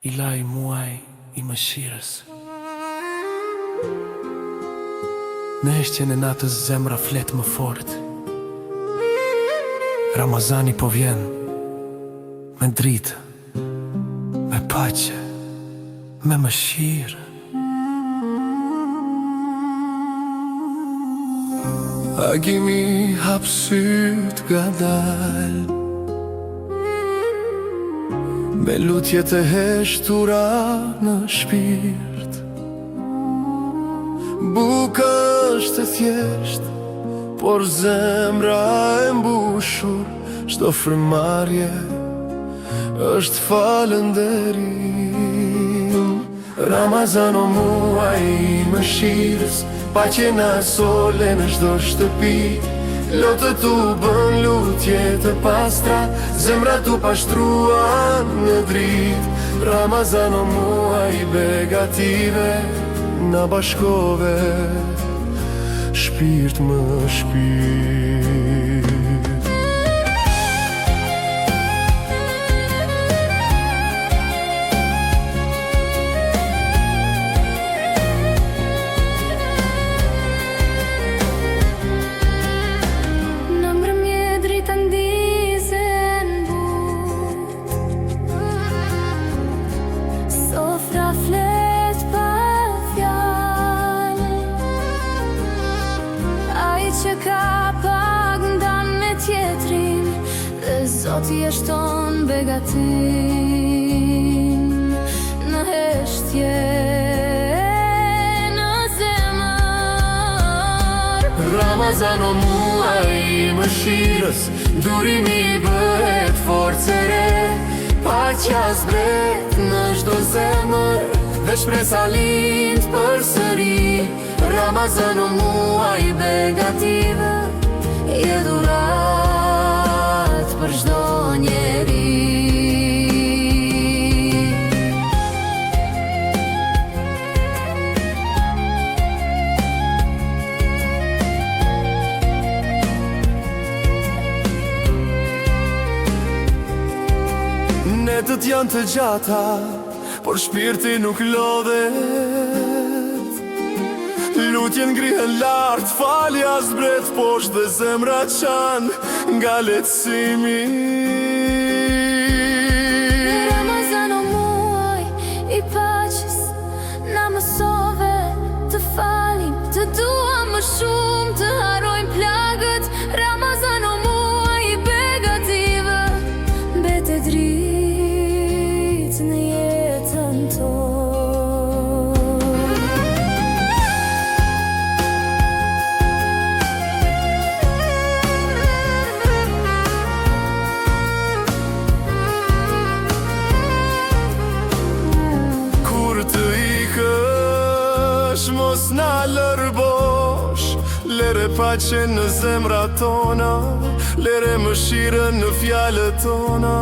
I laj muaj I mëshirës. Në heshtjen e natës zemra flet më fort. Ramazani po vjen me dritë, me paqe, me mëshirë. A kimi hap syt gadal, me lutje të heshtura në shpirt. Buka është e thjesht, por zemra e mbushur. Çdo frymarrje është falënderim. Ramazan o muaj I mëshirës, paqe na sole në çdo shtëpi. Lotët u bën lutje të pastra, zemra tu pashtruan në dritë. Ramazan o muaj begative, na bashkove shpirt më shpirt. Që ka pak ndan me tjetrin, dhe Zoti e shton begatin në heshtje, në zemër. Ramazan o muaj I mëshirës, durimi bëhet forcë e re. Paqja zbret në çdo zemër, dhe shpresa lind përsëri. Ramazan o muaj begative, je dhurat për çdo njeri. Netët janë të gjata, por shpirti nuk lodhet. Lutjen ngrihen lart, falja zbret poshtë, dhe zemra çan nga lehtësimi. Ramazan o muaj I paqes, na mësove të falim, të duam më shumë, të harrojmë plagët. Ramazan o muaj begative, mbet e dritë në jetën tonë. Mos na lërbosh, lere paqe në zemrat tona, lere mëshirën në fjalët tona.